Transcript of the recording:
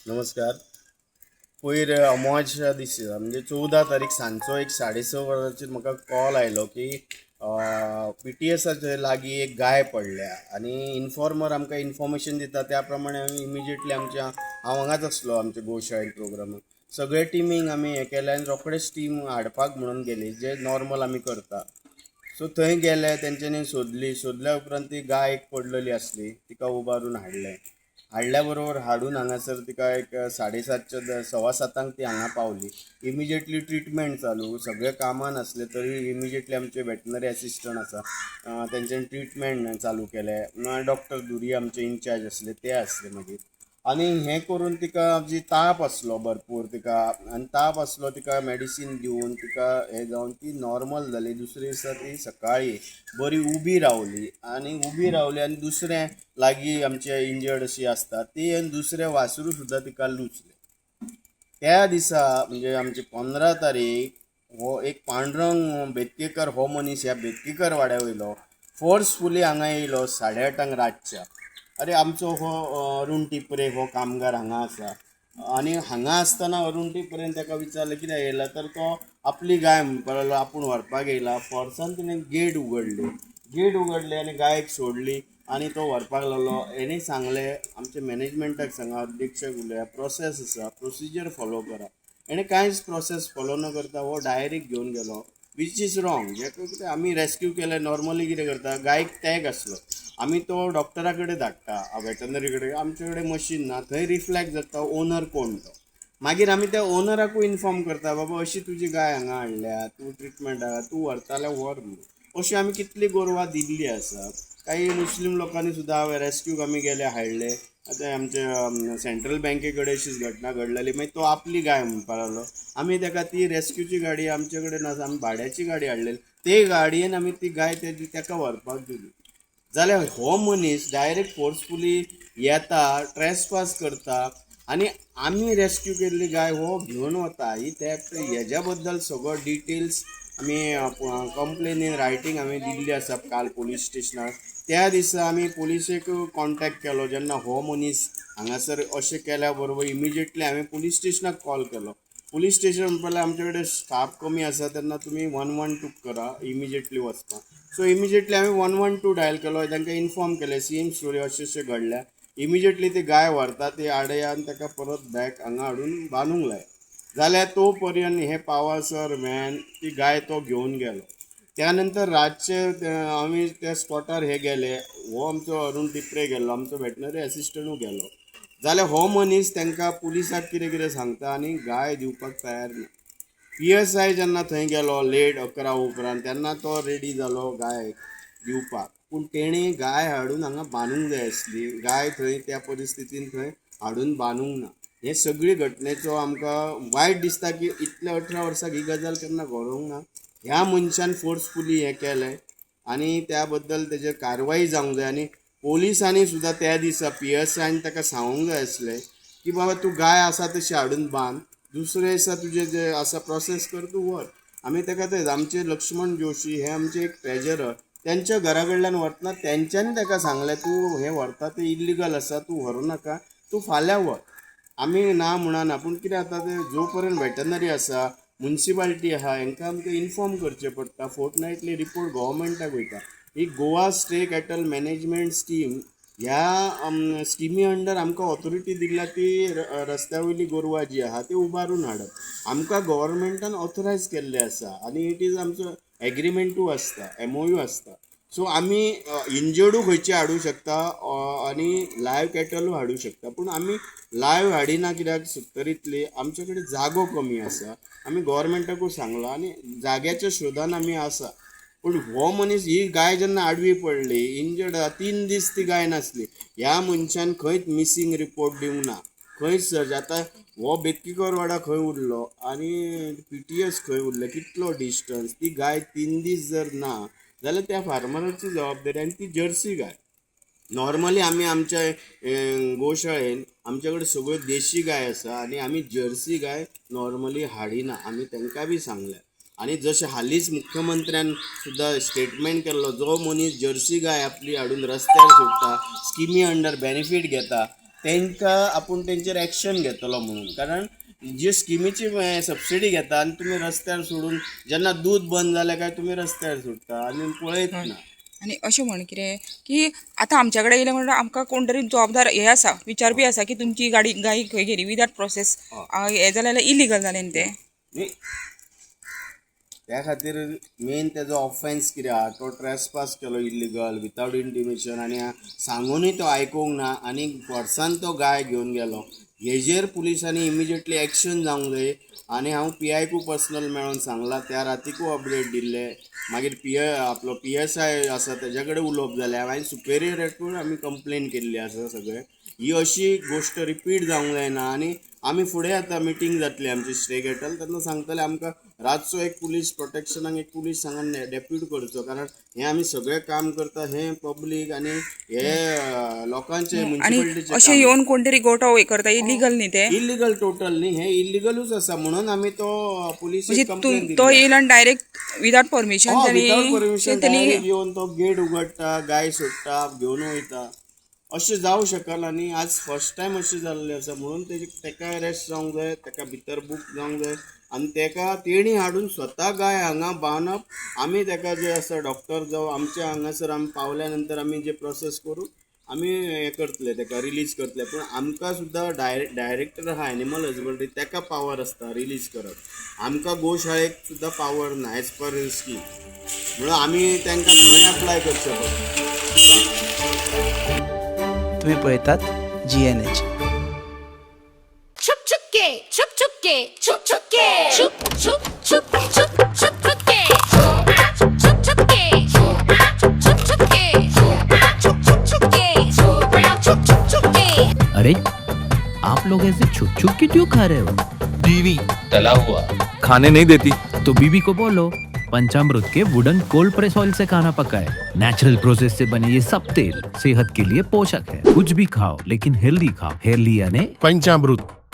नमस्कार. पयर अमावास्या दीस म्हणजे 14 तारीख सांजचो एक 6:30 म्हाका कॉल आयलो की PTSाचे लागीं एक गाय पडल्या आनी इन्फॉर्मर आमकां इन्फॉर्मेशन दिता त्या प्रमाणे आमी इमिजिएटली हांव हांगाच आसलो आमच्या गोशाळेंत प्रोग्रामाक. सगळे टिमींक आमी हें केलें आनी रोखडेच टीम हाडपाक म्हणून गेली जे नॉर्मल आमी करता. सो थंय गेले तेंच्यांनी सोदल्या उपरांत ती गाय एक पडलेली आसली तिका उबारून हाडल्या बरोबर हाडून हांगासर तिका एक 7:30 7:15 ती हांगा पावली. इमिजिएटली ट्रिटमेंट चालू सगळे कामान असले तरी इमिजिएटली आमचे वेटनरी असिस्टंट आसा तेंच्यांनी ट्रिटमेंट चालू केलें. डॉक्टर धुरी आमचे इन्चार्ज असले ते असले मागीर आनी हें करून तिका जी ताप आसलो भरपूर तिका आनी ताप आसलो तिका मेडिसीन दिवन तिका हें जावन ती नॉर्मल जाली. दुसरे दिसा ती सकाळी बरी उबी रावली आनी दुसरें लागीं आमचे इंजर्ड अशी आसता ती आनी दुसरें वासरू सुद्दां तिका लुचलें. त्या दिसा म्हणजे आमची 15 तारीख हो एक पांडुरंग बेतकेकर हो मनीस ह्या बेतकेकर वाड्या वयलो फोर्सफुली हांगा येयलो 8:30 रातच्या. अरे आमचो हो अरुण टिपरे हो कामगार हांगा आसा आनी हांगा आसतना अरुण टिपरेन ताका विचारलें कित्याक येयला तर तो आपली गाय म्हणपाक लागलो आपूण व्हरपाक येयला. फोर्सान तिणें गेट उगडली आनी गायक सोडली आनी तो व्हरपाक लागलो. हेणें सांगलें आमच्या मॅनेजमेंटाक सांगा अध्यक्षाक उलया प्रोसेस आसा प्रोसिजर फॉलो करा. हेणें कांयच प्रोसेस फॉलो न करता हो डायरेक्ट घेवन गेलो वीच इज रॉंग. जेका कितें आमी रेस्क्यू केलें नॉर्मली कितें करता गायक टॅग आसलो आमी तो डॉक्टरा कडेन धाडटा वेटनरी कडेन आमचे कडेन मशीन ना थंय रिफ्लॅक्ट जाता ओनर कोण तो. मागीर आमी त्या ओनराकूय इन्फॉर्म करता बाबा अशी तुजी गाय हांगा हाडल्या तूं ट्रिटमेंटाक तूं व्हरता जाल्यार व्हर म्हणून. अशी आमी कितली गोरवां दिल्ली आसात. काही मुस्लीम लोकांनी सुद्दां रेस्क्यूक आमी गेले हाडले. आतां आमचे सेंट्रल बँके कडेन अशीच घटना घडलेली मागीर तो आपली गाय म्हणपाक लागलो. आमी ताका ती रेस्क्यूची गाडी आमचे कडेन आसा आमी भाड्याची गाडी हाडलेली ते गाडयेन आमी ती गाय ताका व्हरपाक दिली. जाल्यार हो मनीस डायरेक्ट फोर्सफुली येता ट्रेसपास करता आनी आमी रेस्क्यू केल्ली गाय हो घेवन वता. ही थेफ्ट हेज्या बद्दल सगळो डिटेल्स आमी कंप्लेन इन रायटींग आमी दिल्ली आसा काल पोलीस स्टेशनार. त्या दिसा आमी पोलिसेक कॉन्टॅक्ट केलो जेन्ना हो मनीस हांगासर अशें केल्या बरोबर इमिजिएटली हांवें पुलीस स्टेशनाक कॉल केलो. पुलीस स्टेशन म्हणपाक आमचे कडेन स्टाफ कमी आसा तेन्ना तुमी 112 करा इमिजिएटली वचपाक. सो इमिजिएटली हांवें 112 डायल केलो तांकां इन्फॉर्म केलें सेम स्टोरी अशें घडल्या. इमिजिएटली ती गाय व्हरता ती आडया आनी ताका परत बॅक हांगा हाडून बांदूंक लाय. जाल्यार तो पर्यंत हे पावासर मॅन ती गाय तो घेवन गेलो. त्यानंतर रातचे आमी त्या स्पॉटार हे गेले हो आमचो अरुण टिपरे गेलो आमचो वेटनरी असिस्टंटूय गेलो. जाल्यार हो मनीस तांकां पुलिसाक कितें कितें सांगता आनी गाय दिवपाक तयार ना. PSI जेन्ना थंय गेलो लेट 11 उपरांत तेन्ना तो रेडी जालो गाय दिवपाक पूण तेणी गाय हाडून हांगा बांदूंक जाय आसली. गाय थंय त्या परिस्थितीन थंय हाडून बांदूंक ना. हे सगळी घटनेचो आमकां वायट दिसता की इतल्या 18 वर्सांक ही गजाल केन्ना घडोवंक ना. ह्या मनशान फोर्सफुली हें केलें आनी त्या बद्दल तेजेर कारवाई जावंक जाय. आनी पोलिसांनी सुद्दां त्या दिसा PSIन ताका सांगूंक जाय आसलें की बाबा तूं गाय आसा तशी हाडून बांद दुसरे दिसा तुजें जें आसा प्रोसेस कर तूं व्हर. आमी ताका थंय आमचे लक्ष्मण जोशी हे आमचे एक ट्रेजरर त्यांच्या घरा कडल्यान व्हरतना तेंच्यांनी ताका सांगलें तूं हें व्हरता तें इल्लिगल आसा तूं व्हरू नाका तूं फाल्यां व्हर. आमी ना म्हणना पूण कितें जाता तें जो पर्यंत वेटनरी आसा मुन्सिपालिटी आहा हांकां आमकां इन्फॉर्म करचें पडटा. फोर्टनायटली रिपोर्ट गव्हर्मेंटाक वयता. ही Goa state cattle management scheme ह्या स्किमी अंडर आमकां ऑथॉरिटी दिल्या ती रस्त्या वयली गोरवां जी आहा ती उबारून हाडप आमकां गव्हर्मेंटान ऑथरायज केल्लें आसा आनी इट इज आमचो एग्रीमेंटूय आसता MOU आसता. सो आमी इंजर्डूय खंयचे हाडूं शकता आनी लायव्ह कॅटलूय हाडूं शकता पूण आमी लायव्ह हाडिना कित्याक सत्तरींतली आमचे कडेन जागो कमी आसा. आमी गव्हर्मेंटाकूय सांगलां आनी जाग्याच्या शोधान आमी आसा. पूण हो मनीस ही गाय जेन्ना आडवी पडली इंजर्ड 3 दीस ती गाय नासली. ह्या मनशान खंयच मिसींग रिपोर्ट दिवंक ना खंयच सर्च. आतां हो बेतकीकर वाडा खंय उरलो आनी PTS खंय उरले कितलो डिस्टन्स ती गाय 3 दीस जर ना जाल्यार त्या फार्मराची जबाबदारी आनी ती जर्सी गाय. नॉर्मली आमी आमच्या गोशाळेन आमचे कडेन सगळ्यो देशी गाय आसा आनी आमी जर्सी गाय नॉर्मली हाडिना आमी तांकां बी सांगल्या. आनी जशें हालींच मुख्यमंत्र्यान सुद्दां स्टेटमेंट केल्लो जो मनीस जर्सी गाय आपली हाडून रस्त्यार सोडटा स्किमी अंडर बेनिफीट घेता तांकां आपूण तेंचेर एक्शन घेतलो म्हणून. कारण जी स्किमीची सबसिडी घेता आनी तुमी रस्त्यार सोडून जेन्ना दूध बंद जालें काय तुमी रस्त्यार सोडटा आनी पळयत ना. आनी अशें म्हण कितें की आतां आमच्या कडेन येयलें म्हणल्यार आमकां कोण तरी जबाबदार हे आसा, विचारपी आसा की तुमची गाय खंय गेली विदाउट प्रोसेस हे जालें जाल्यार इलिगल जालें न्ही तें. न्ही त्या खातीर मेन तेजो ऑफेन्स कितें आहा, तो ट्रेसपास केलो इलिगल विदाउट इंटिमेशन आनी सांगूनय तो आयकूंक ना आनी वर्सान तो गाय घेवन गेलो. हेजेर पुलिसांनी इमिजिएटली एक्शन जावंक जाय. आनी हांव PIकू पर्सनल मेळोन सांगलां, त्या रातीकू अपडेट दिल्ले. मागीर आपलो PSI आसा तेज्या कडेन उलोवप जालें. हांवें सुपेरियराकूय आमी कंप्लेन केल्ली आसा सगळे. ही अशी गोश्ट रिपीट जावंक जायना आनी आमी फुडें आतां मिटींग जातली आमची स्टे घेतल तेन्ना सांगतले आमकां रातचो एक पुलीस प्रोटेक्शनाक एक पुलीस सांगून डेप्यूट करचो. कारण हें आमी सगळें काम करता हें पब्लीक आनी हे लोकांचे म्युनिसिपालिटीचे अशें येवन कोण तरी गोठो हे करता इलिगल न्ही तें. इलिगल टोटल न्ही, हें इलिगलूच आसा म्हणून आमी तो पुलिसेक कंप्लेन दिली. तो येयला आनी direct without permission without permission direct येवन तो गेट उगडटा, गाय सोडटा, घेवन वयता. अशें जावं शकना आनी आज फर्स्ट टायम अशें जाल्लें आसा म्हणून तेका अरेस्ट जावंक जाय, तेका भितर बूक जावंक जाय आनी तेका तेणी हाडून स्वता गाय हांगा बांदप. आमी तेका जे आसा डॉक्टर जावं आमच्या हांगासर आमी पावल्या नंतर आमी जे प्रोसेस करून आमी हें करतले तेका रिलीज करतले. पूण आमकां सुद्दां डायरेक्टर आहा एनिमल हजबंड्री तेका पावर आसता रिलीज करप. आमकां गोशाळेक सुद्दां पावर ना एज पर स्कीम म्हणून आमी तांकां थंय अप्लाय करचें पडटा. तुम्ही पळयतात GNH. छुप छुप के छुप छुप के छुप छुप के छुप छुप छुप छुप छुप छुप के छुप छुप के छुप छुप के छुप छुप के छुप छुप के. अरे आप लोग ऐसे छुप छुप के क्यों खा रहे हो? बीवी तला हुआ खाने नहीं देती. तो बीबी को बोलो पंचामृत के वुडन कोल्ड प्रेस ऑयल से खाना पकाए. नेचुरल प्रोसेस से बने ये सब तेल सेहत के लिए पोषक है. कुछ भी खाओ लेकिन हेल्दी खाओ. हेल्दी यानी पंचामृत.